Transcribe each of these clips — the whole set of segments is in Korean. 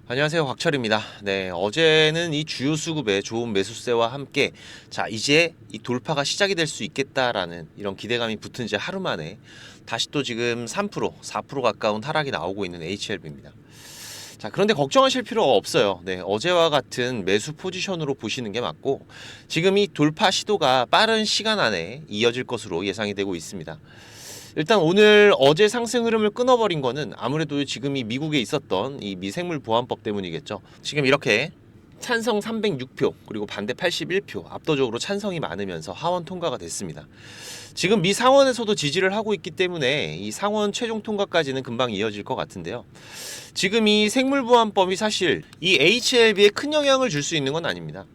안녕하세요, 곽철입니다. 네, 어제는 이 주요 수급의 좋은 매수세와 함께 이제 이 돌파가 시작이 될 수 있겠다라는 이런 기대감이 붙은 지 하루 만에 다시 또 지금 3%, 4% 가까운 하락이 나오고 있는 HLB입니다. 그런데 걱정하실 필요가 없어요. 네, 어제와 같은 매수 포지션으로 보시는 게 맞고, 지금 이 돌파 시도가 빠른 시간 안에 이어질 것으로 예상이 되고 있습니다. 일단 오늘 어제 상승 흐름을 끊어버린 거는 아무래도 지금 이 미국에 있었던 이 미생물 보안법 때문이겠죠. 지금 이렇게 찬성 306표 그리고 반대 81표 압도적으로 찬성이 많으면서 하원 통과가 됐습니다. 지금 미 상원에서도 지지를 하고 있기 때문에 이 상원 최종 통과까지는 금방 이어질 것 같은데요. 지금 이 생물보안법이 사실 이 HLB에 큰 영향을 줄 수 있는 건 아닙니다.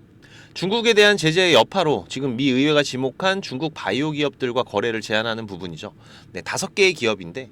중국에 대한 제재의 여파로 지금 미 의회가 지목한 중국 바이오 기업들과 거래를 제한하는 부분이죠. 네, 5개의 기업인데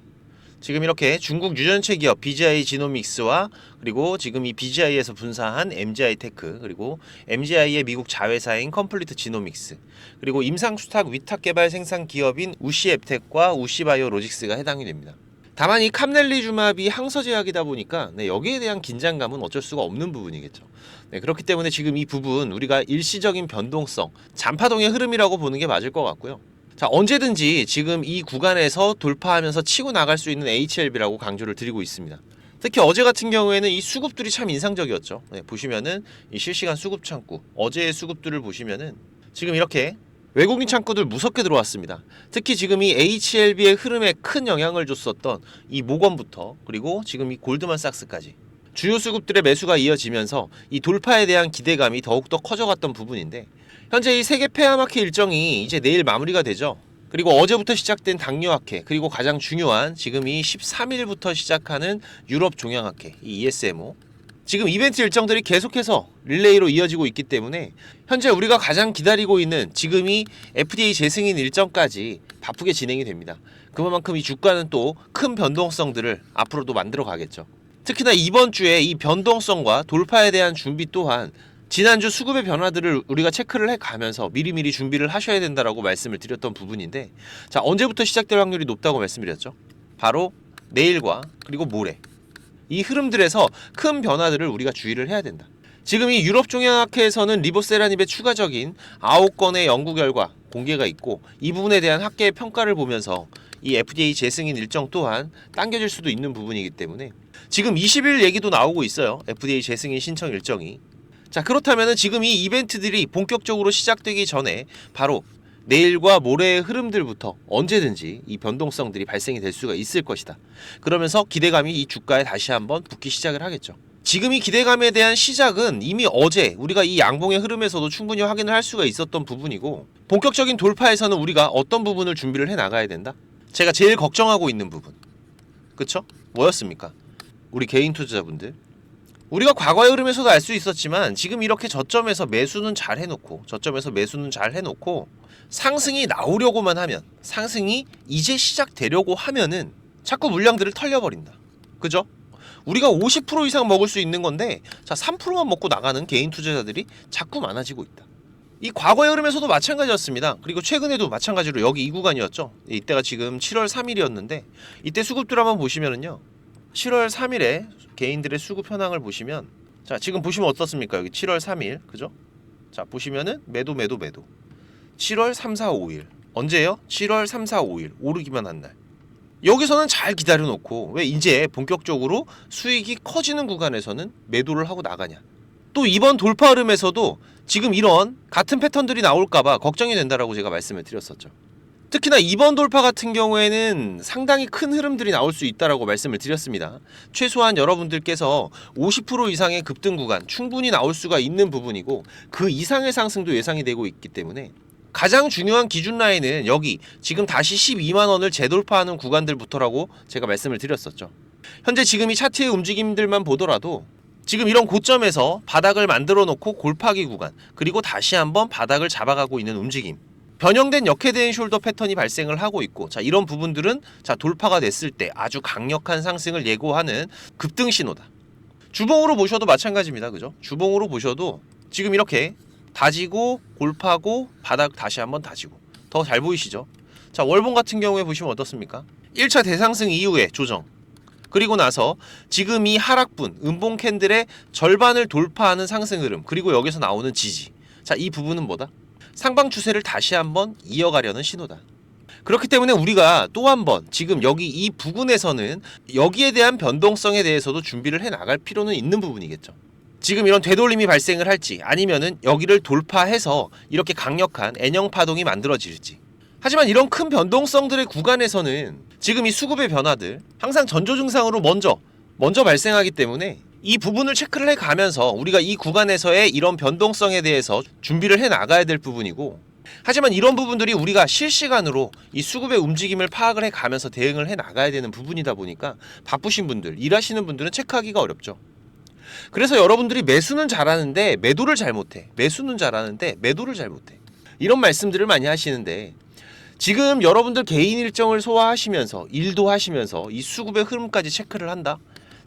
지금 이렇게 중국 유전체 기업 BGI 지노믹스와 그리고 지금 이 BGI에서 분사한 MGI 테크 그리고 MGI의 미국 자회사인 컴플리트 지노믹스 그리고 임상수탁 위탁 개발 생산 기업인 우시 앱텍과 우시 바이오로직스가 해당이 됩니다. 다만 이 캄넬리주마비 항서제약이다 보니까 여기에 대한 긴장감은 어쩔 수가 없는 부분이겠죠. 그렇기 때문에 지금 이 부분 우리가 일시적인 변동성, 잔파동의 흐름이라고 보는 게 맞을 것 같고요. 언제든지 지금 이 구간에서 돌파하면서 치고 나갈 수 있는 HLB라고 강조를 드리고 있습니다. 특히 어제 같은 경우에는 이 수급들이 참 인상적이었죠. 보시면은 이 실시간 수급 창구, 어제의 수급들을 보시면은 지금 이렇게 외국인 창구들 무섭게 들어왔습니다. 특히 지금 이 HLB의 흐름에 큰 영향을 줬었던 이 모건부터 그리고 지금 이 골드만삭스까지 주요 수급들의 매수가 이어지면서 이 돌파에 대한 기대감이 더욱더 커져갔던 부분인데, 현재 이 세계 폐암학회 일정이 이제 내일 마무리가 되죠. 그리고 어제부터 시작된 당뇨학회, 그리고 가장 중요한 지금 이 13일부터 시작하는 유럽 종양학회, 이 ESMO, 지금 이벤트 일정들이 계속해서 릴레이로 이어지고 있기 때문에 현재 우리가 가장 기다리고 있는 지금이 FDA 재승인 일정까지 바쁘게 진행이 됩니다. 그만큼 이 주가는 또 큰 변동성들을 앞으로도 만들어 가겠죠. 특히나 이번 주에 이 변동성과 돌파에 대한 준비 또한 지난주 수급의 변화들을 우리가 체크를 해가면서 미리미리 준비를 하셔야 된다라고 말씀을 드렸던 부분인데, 언제부터 시작될 확률이 높다고 말씀드렸죠? 바로 내일과 그리고 모레, 이 흐름들에서 큰 변화들을 우리가 주의를 해야 된다. 지금 이 유럽 종양학회에서는 리보세라닙의 추가적인 9건의 연구 결과 공개가 있고, 이 부분에 대한 학계의 평가를 보면서 이 FDA 재승인 일정 또한 당겨질 수도 있는 부분이기 때문에 지금 20일 얘기도 나오고 있어요. FDA 재승인 신청 일정이. 그렇다면 지금 이 이벤트들이 본격적으로 시작되기 전에 바로 내일과 모레의 흐름들부터 언제든지 이 변동성들이 발생이 될 수가 있을 것이다. 그러면서 기대감이 이 주가에 다시 한번 붙기 시작을 하겠죠. 지금 이 기대감에 대한 시작은 이미 어제 우리가 이 양봉의 흐름에서도 충분히 확인을 할 수가 있었던 부분이고, 본격적인 돌파에서는 우리가 어떤 부분을 준비를 해 나가야 된다? 제가 제일 걱정하고 있는 부분, 그쵸? 뭐였습니까? 우리 개인 투자자분들, 우리가 과거의 흐름에서도 알 수 있었지만 지금 이렇게 저점에서 매수는 잘 해놓고 상승이 나오려고만 하면, 상승이 이제 시작되려고 하면은 자꾸 물량들을 털려버린다. 그죠? 우리가 50% 이상 먹을 수 있는 건데 3%만 먹고 나가는 개인 투자자들이 자꾸 많아지고 있다. 이 과거의 흐름에서도 마찬가지였습니다. 그리고 최근에도 마찬가지로 여기 이 구간이었죠. 이때가 지금 7월 3일이었는데 이때 수급들 한번 보시면은요, 7월 3일에 개인들의 수급 현황을 보시면, 지금 보시면 어떻습니까? 여기 7월 3일, 그죠? 보시면은 매도 7월 3, 4, 5일 언제예요? 7월 3, 4, 5일 오르기만 한 날. 여기서는 잘 기다려놓고 왜 이제 본격적으로 수익이 커지는 구간에서는 매도를 하고 나가냐. 또 이번 돌파 흐름에서도 지금 이런 같은 패턴들이 나올까봐 걱정이 된다라고 제가 말씀을 드렸었죠. 특히나 이번 돌파 같은 경우에는 상당히 큰 흐름들이 나올 수 있다라고 말씀을 드렸습니다. 최소한 여러분들께서 50% 이상의 급등 구간 충분히 나올 수가 있는 부분이고, 그 이상의 상승도 예상이 되고 있기 때문에 가장 중요한 기준 라인은 여기 지금 다시 12만원을 재돌파하는 구간들부터라고 제가 말씀을 드렸었죠. 현재 지금 이 차트의 움직임들만 보더라도 지금 이런 고점에서 바닥을 만들어 놓고 골파기 구간, 그리고 다시 한번 바닥을 잡아가고 있는 움직임, 변형된 역헤드앤 숄더 패턴이 발생을 하고 있고, 이런 부분들은 돌파가 됐을 때 아주 강력한 상승을 예고하는 급등 신호다. 주봉으로 보셔도 마찬가지입니다. 그죠? 주봉으로 보셔도 지금 이렇게 다지고 골파고 바닥 다시 한번 다지고, 더 잘 보이시죠? 월봉 같은 경우에 보시면 어떻습니까? 1차 대상승 이후에 조정, 그리고 나서 지금 이 하락분, 음봉 캔들의 절반을 돌파하는 상승 흐름, 그리고 여기서 나오는 지지. 자, 이 부분은 뭐다? 상방 추세를 다시 한번 이어가려는 신호다. 그렇기 때문에 우리가 또 한 번 지금 여기 이 부근에서는 여기에 대한 변동성에 대해서도 준비를 해 나갈 필요는 있는 부분이겠죠. 지금 이런 되돌림이 발생을 할지 아니면은 여기를 돌파해서 이렇게 강력한 N형 파동이 만들어질지. 하지만 이런 큰 변동성들의 구간에서는 지금 이 수급의 변화들 항상 전조 증상으로 먼저 발생하기 때문에 이 부분을 체크를 해 가면서 우리가 이 구간에서의 이런 변동성에 대해서 준비를 해 나가야 될 부분이고, 하지만 이런 부분들이 우리가 실시간으로 이 수급의 움직임을 파악을 해 가면서 대응을 해 나가야 되는 부분이다 보니까 바쁘신 분들, 일하시는 분들은 체크하기가 어렵죠. 그래서 여러분들이 매수는 잘하는데 매도를 잘 못해. 매수는 잘하는데 매도를 잘 못해. 이런 말씀들을 많이 하시는데, 지금 여러분들 개인 일정을 소화하시면서 일도 하시면서 이 수급의 흐름까지 체크를 한다?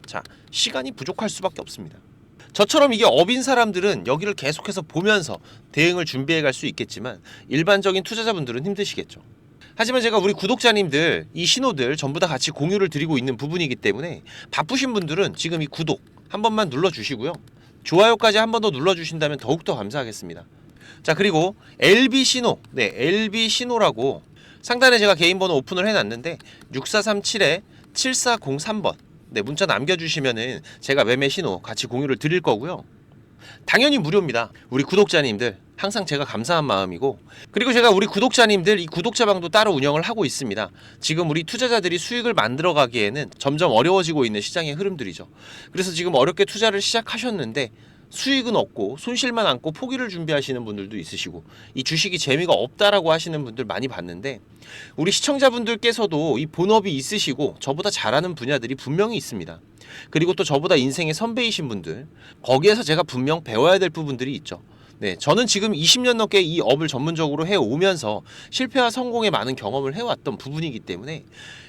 자, 시간이 부족할 수밖에 없습니다. 저처럼 이게 업인 사람들은 여기를 계속해서 보면서 대응을 준비해 갈 수 있겠지만 일반적인 투자자분들은 힘드시겠죠. 하지만 제가 우리 구독자님들 이 신호들 전부 다 같이 공유를 드리고 있는 부분이기 때문에 바쁘신 분들은 지금 이 구독 한 번만 눌러주시고요. 좋아요까지 한 번 더 눌러주신다면 더욱더 감사하겠습니다. 자, 그리고 LB 신호, LB 신호라고 상단에 제가 개인 번호 오픈을 해놨는데 6437-7403번 문자 남겨주시면은 제가 매매 신호 같이 공유를 드릴 거고요. 당연히 무료입니다. 우리 구독자님들 항상 제가 감사한 마음이고, 그리고 제가 우리 구독자님들 이 구독자방도 따로 운영을 하고 있습니다. 지금 우리 투자자들이 수익을 만들어 가기에는 점점 어려워지고 있는 시장의 흐름들이죠. 그래서 지금 어렵게 투자를 시작하셨는데 수익은 없고 손실만 안고 포기를 준비하시는 분들도 있으시고, 이 주식이 재미가 없다라고 하시는 분들 많이 봤는데, 우리 시청자분들께서도 이 본업이 있으시고 저보다 잘하는 분야들이 분명히 있습니다. 그리고 또 저보다 인생의 선배이신 분들, 거기에서 제가 분명 배워야 될 부분들이 있죠. 저는 지금 20년 넘게 이 업을 전문적으로 해오면서 실패와 성공에 많은 경험을 해왔던 부분이기 때문에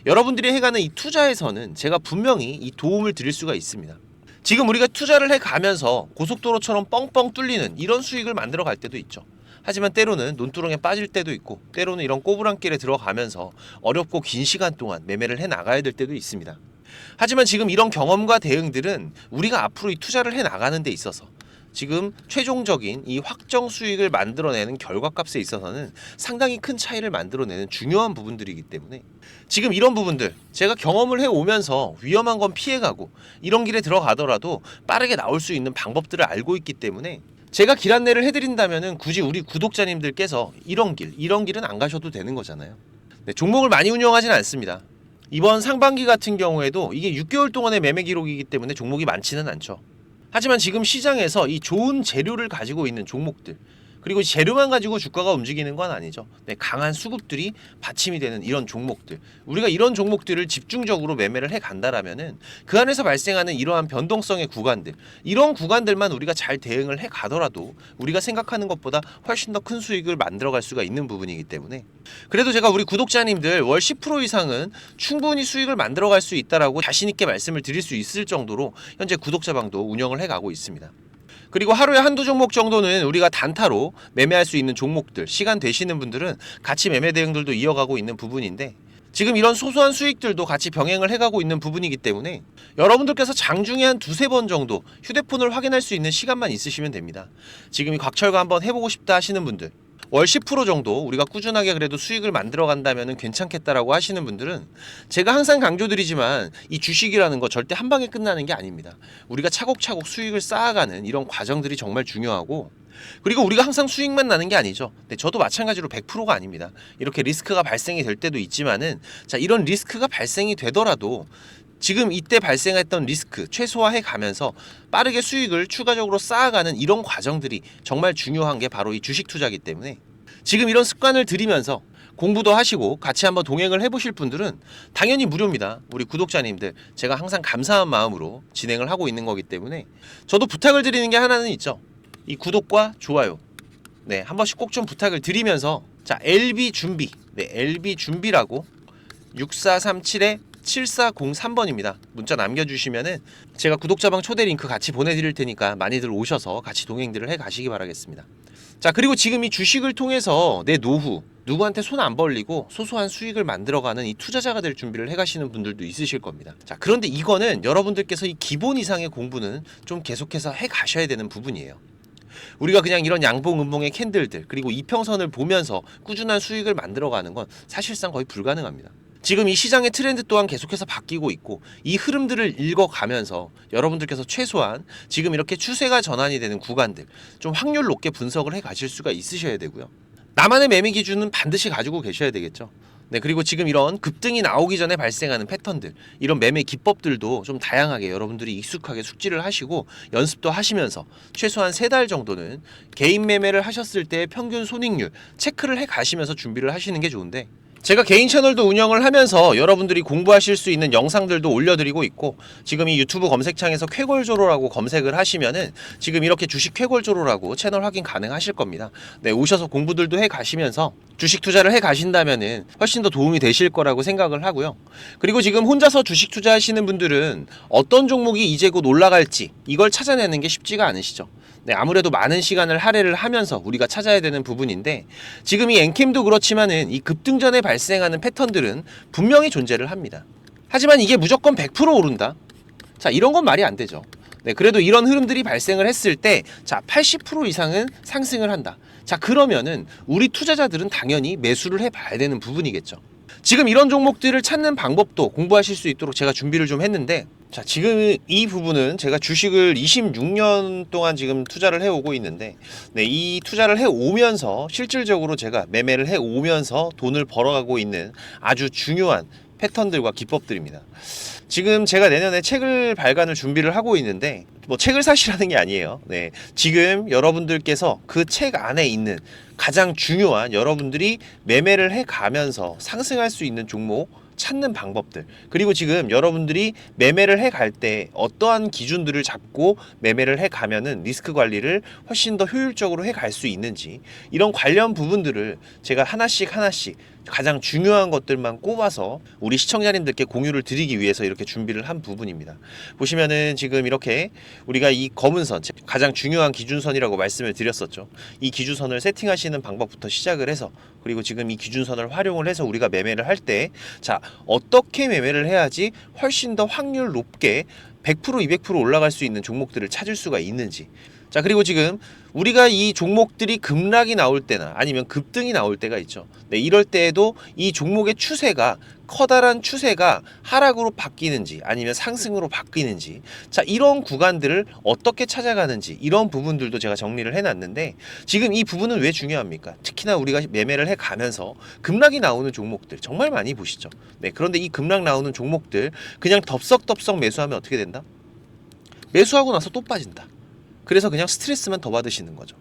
여러분들이 해가는 이 투자에서는 제가 분명히 이 도움을 드릴 수가 있습니다. 지금 우리가 투자를 해가면서 고속도로처럼 뻥뻥 뚫리는 이런 수익을 만들어 갈 때도 있죠. 하지만 때로는 논두렁에 빠질 때도 있고, 때로는 이런 꼬부랑길에 들어가면서 어렵고 긴 시간 동안 매매를 해 나가야 될 때도 있습니다. 하지만 지금 이런 경험과 대응들은 우리가 앞으로 이 투자를 해 나가는 데 있어서 지금 최종적인 이 확정 수익을 만들어내는 결과값에 있어서는 상당히 큰 차이를 만들어내는 중요한 부분들이기 때문에 지금 이런 부분들 제가 경험을 해오면서 위험한 건 피해가고 이런 길에 들어가더라도 빠르게 나올 수 있는 방법들을 알고 있기 때문에 제가 길 안내를 해드린다면은 굳이 우리 구독자님들께서 이런 길은 안 가셔도 되는 거잖아요. 종목을 많이 운영하진 않습니다. 이번 상반기 같은 경우에도 이게 6개월 동안의 매매 기록이기 때문에 종목이 많지는 않죠. 하지만 지금 시장에서 이 좋은 재료를 가지고 있는 종목들, 그리고 재료만 가지고 주가가 움직이는 건 아니죠. 강한 수급들이 받침이 되는 이런 종목들, 우리가 이런 종목들을 집중적으로 매매를 해 간다라면은 그 안에서 발생하는 이러한 변동성의 구간들, 이런 구간들만 우리가 잘 대응을 해 가더라도 우리가 생각하는 것보다 훨씬 더 큰 수익을 만들어 갈 수가 있는 부분이기 때문에, 그래도 제가 우리 구독자님들 월 10% 이상은 충분히 수익을 만들어 갈 수 있다라고 자신 있게 말씀을 드릴 수 있을 정도로 현재 구독자방도 운영을 해 가고 있습니다. 그리고 하루에 한두 종목 정도는 우리가 단타로 매매할 수 있는 종목들, 시간 되시는 분들은 같이 매매 대응들도 이어가고 있는 부분인데, 지금 이런 소소한 수익들도 같이 병행을 해가고 있는 부분이기 때문에 여러분들께서 장중에 한 두세 번 정도 휴대폰을 확인할 수 있는 시간만 있으시면 됩니다. 지금 이 곽철과 한번 해보고 싶다 하시는 분들, 월 10% 정도 우리가 꾸준하게 그래도 수익을 만들어 간다면 괜찮겠다라고 하시는 분들은 제가 항상 강조드리지만 이 주식이라는 거 절대 한 방에 끝나는 게 아닙니다. 우리가 차곡차곡 수익을 쌓아가는 이런 과정들이 정말 중요하고, 그리고 우리가 항상 수익만 나는 게 아니죠. 저도 마찬가지로 100%가 아닙니다. 이렇게 리스크가 발생이 될 때도 있지만은, 자, 이런 리스크가 발생이 되더라도 지금 이때 발생했던 리스크 최소화해 가면서 빠르게 수익을 추가적으로 쌓아가는 이런 과정들이 정말 중요한 게 바로 이 주식 투자이기 때문에 지금 이런 습관을 들이면서 공부도 하시고 같이 한번 동행을 해보실 분들은 당연히 무료입니다. 우리 구독자님들 제가 항상 감사한 마음으로 진행을 하고 있는 거기 때문에 저도 부탁을 드리는 게 하나는 있죠. 이 구독과 좋아요 한 번씩 꼭 좀 부탁을 드리면서, 자, LB 준비 LB 준비라고 6437-7403번입니다. 문자 남겨주시면은 제가 구독자방 초대 링크 같이 보내드릴 테니까 많이들 오셔서 같이 동행들을 해 가시기 바라겠습니다. 자, 그리고 지금 이 주식을 통해서 내 노후, 누구한테 손 안 벌리고 소소한 수익을 만들어가는 이 투자자가 될 준비를 해가시는 분들도 있으실 겁니다. 자, 그런데 이거는 여러분들께서 이 기본 이상의 공부는 좀 계속해서 해가셔야 되는 부분이에요. 우리가 그냥 이런 양봉, 음봉의 캔들들, 그리고 이평선을 보면서 꾸준한 수익을 만들어가는 건 사실상 거의 불가능합니다. 지금 이 시장의 트렌드 또한 계속해서 바뀌고 있고, 이 흐름들을 읽어가면서 여러분들께서 최소한 지금 이렇게 추세가 전환이 되는 구간들 좀 확률 높게 분석을 해 가실 수가 있으셔야 되고요. 나만의 매매 기준은 반드시 가지고 계셔야 되겠죠. 네, 그리고 지금 이런 급등이 나오기 전에 발생하는 패턴들, 이런 매매 기법들도 좀 다양하게 여러분들이 익숙하게 숙지를 하시고 연습도 하시면서 최소한 3달 정도는 개인 매매를 하셨을 때의 평균 손익률 체크를 해 가시면서 준비를 하시는 게 좋은데, 제가 개인 채널도 운영을 하면서 여러분들이 공부하실 수 있는 영상들도 올려드리고 있고, 지금 이 유튜브 검색창에서 쾌골조로라고 검색을 하시면은 지금 이렇게 주식 쾌골조로라고 채널 확인 가능하실 겁니다. 네, 오셔서 공부들도 해 가시면서 주식 투자를 해 가신다면은 훨씬 더 도움이 되실 거라고 생각을 하고요. 그리고 지금 혼자서 주식 투자하시는 분들은 어떤 종목이 이제 곧 올라갈지 이걸 찾아내는 게 쉽지가 않으시죠. 네, 아무래도 많은 시간을 할애를 하면서 우리가 찾아야 되는 부분인데, 지금 이 엔캠도 그렇지만은 이 급등 전에 발생하는 패턴들은 분명히 존재를 합니다. 하지만 이게 무조건 100% 오른다? 자, 이런 건 말이 안 되죠. 네, 그래도 이런 흐름들이 발생을 했을 때, 자, 80% 이상은 상승을 한다. 자, 그러면은 우리 투자자들은 당연히 매수를 해봐야 되는 부분이겠죠. 지금 이런 종목들을 찾는 방법도 공부하실 수 있도록 제가 준비를 좀 했는데, 자, 지금 이 부분은 제가 주식을 26년 동안 지금 투자를 해오고 있는데, 네, 이 투자를 해오면서 실질적으로 제가 매매를 해오면서 돈을 벌어가고 있는 아주 중요한 패턴들과 기법들입니다. 지금 제가 내년에 책을 발간을 준비를 하고 있는데, 뭐 책을 사시라는 게 아니에요. 네, 지금 여러분들께서 그 책 안에 있는 가장 중요한 여러분들이 매매를 해가면서 상승할 수 있는 종목 찾는 방법들, 그리고 지금 여러분들이 매매를 해갈 때 어떠한 기준들을 잡고 매매를 해가면은 리스크 관리를 훨씬 더 효율적으로 해갈 수 있는지, 이런 관련 부분들을 제가 하나씩 가장 중요한 것들만 꼽아서 우리 시청자님들께 공유를 드리기 위해서 이렇게 준비를 한 부분입니다. 보시면은 지금 이렇게 우리가 이 검은 선, 가장 중요한 기준선이라고 말씀을 드렸었죠. 이 기준선을 세팅하시는 방법부터 시작을 해서, 그리고 지금 이 기준선을 활용을 해서 우리가 매매를 할 때, 자, 어떻게 매매를 해야지 훨씬 더 확률 높게 100% 200% 올라갈 수 있는 종목들을 찾을 수가 있는지. 자, 그리고 지금 우리가 이 종목들이 급락이 나올 때나 아니면 급등이 나올 때가 있죠. 네, 이럴 때에도 이 종목의 추세가, 커다란 추세가 하락으로 바뀌는지 아니면 상승으로 바뀌는지, 자, 이런 구간들을 어떻게 찾아가는지, 이런 부분들도 제가 정리를 해놨는데, 지금 이 부분은 왜 중요합니까? 특히나 우리가 매매를 해가면서 급락이 나오는 종목들 정말 많이 보시죠. 네, 그런데 이 급락 나오는 종목들 그냥 덥석덥석 매수하면 어떻게 된다? 매수하고 나서 또 빠진다. 그래서 그냥 스트레스만 더 받으시는 거죠.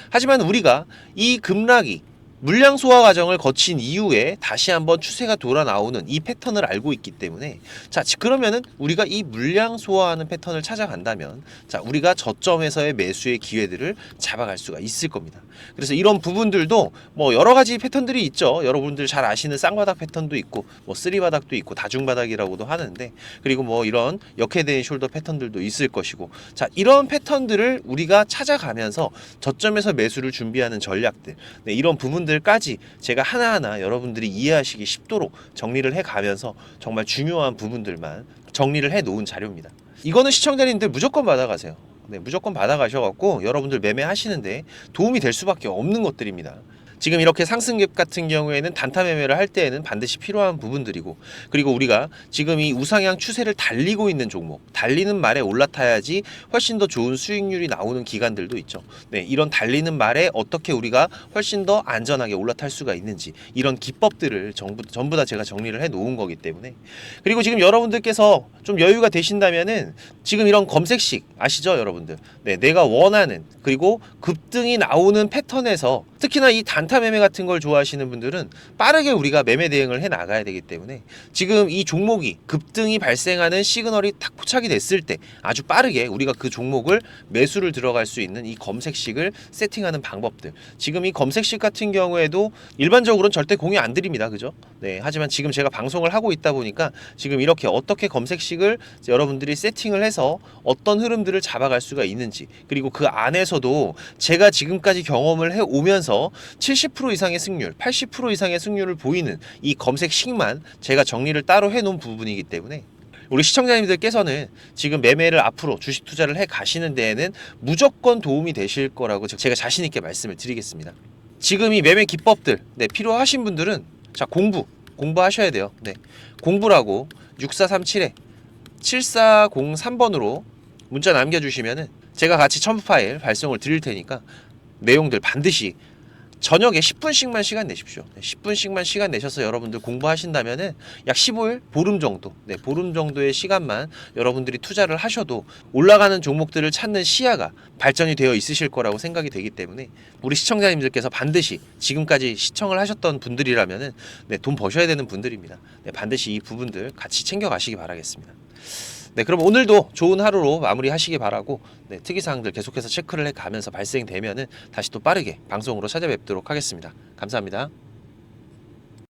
하지만 우리가 이 급락이 물량 소화 과정을 거친 이후에 다시 한번 추세가 돌아 나오는 이 패턴을 알고 있기 때문에, 자, 그러면은 우리가 이 물량 소화하는 패턴을 찾아간다면, 자, 우리가 저점에서의 매수의 기회들을 잡아갈 수가 있을 겁니다. 그래서 이런 부분들도 뭐 여러 가지 패턴들이 있죠. 여러분들 잘 아시는 쌍바닥 패턴도 있고, 뭐 쓰리바닥도 있고, 다중바닥이라고도 하는데, 그리고 뭐 이런 역헤드앤 숄더 패턴들도 있을 것이고, 자, 이런 패턴들을 우리가 찾아가면서 저점에서 매수를 준비하는 전략들, 네, 이런 부분들까지 제가 하나하나 여러분들이 이해하시기 쉽도록 정리를 해가면서 정말 중요한 부분들만 정리를 해 놓은 자료입니다. 이거는 시청자님들 무조건 받아가세요. 네, 무조건 받아가셔갖고 여러분들 매매하시는데 도움이 될 수밖에 없는 것들입니다. 지금 이렇게 상승갭 같은 경우에는 단타 매매를 할 때에는 반드시 필요한 부분들이고, 그리고 우리가 지금 이 우상향 추세를 달리고 있는 종목, 달리는 말에 올라타야지 훨씬 더 좋은 수익률이 나오는 기간들도 있죠. 네, 이런 달리는 말에 어떻게 우리가 훨씬 더 안전하게 올라탈 수가 있는지, 이런 기법들을 전부 다 제가 정리를 해 놓은 거기 때문에. 그리고 지금 여러분들께서 좀 여유가 되신다면은 지금 이런 검색식 아시죠, 여러분들? 네, 내가 원하는, 그리고 급등이 나오는 패턴에서 특히나 이 단타 매매 같은 걸 좋아하시는 분들은 빠르게 우리가 매매 대응을 해 나가야 되기 때문에 지금 이 종목이 급등이 발생하는 시그널이 딱 포착이 됐을 때 아주 빠르게 우리가 그 종목을 매수를 들어갈 수 있는 이 검색식을 세팅하는 방법들. 지금 이 검색식 같은 경우에도 일반적으로는 절대 공유 안 드립니다. 그죠? 네. 하지만 지금 제가 방송을 하고 있다 보니까 지금 이렇게 어떻게 검색식을 여러분들이 세팅을 해서 어떤 흐름들을 잡아갈 수가 있는지, 그리고 그 안에서도 제가 지금까지 경험을 해 오면서 70% 이상의 승률, 80% 이상의 승률을 보이는 이 검색식만 제가 정리를 따로 해 놓은 부분이기 때문에 우리 시청자님들께서는 지금 매매를 앞으로 주식 투자를 해 가시는 데에는 무조건 도움이 되실 거라고 제가 자신 있게 말씀을 드리겠습니다. 지금 이 매매 기법들 필요하신 분들은 자, 공부하셔야 돼요. 네. 공부라고 6437에 7403번으로 문자 남겨주시면은 제가 같이 첨부 파일 발송을 드릴 테니까 내용들 반드시 저녁에 10분씩만 시간 내십시오. 10분씩만 시간 내셔서 여러분들 공부하신다면은 약 15일, 보름 정도, 보름 정도의 시간만 여러분들이 투자를 하셔도 올라가는 종목들을 찾는 시야가 발전이 되어 있으실 거라고 생각이 되기 때문에 우리 시청자님들께서 반드시 지금까지 시청을 하셨던 분들이라면은 돈 버셔야 되는 분들입니다. 반드시 이 부분들 같이 챙겨가시기 바라겠습니다. 그럼 오늘도 좋은 하루로 마무리하시기 바라고 특이사항들 계속해서 체크를 해가면서 발생되면은 다시 또 빠르게 방송으로 찾아뵙도록 하겠습니다. 감사합니다.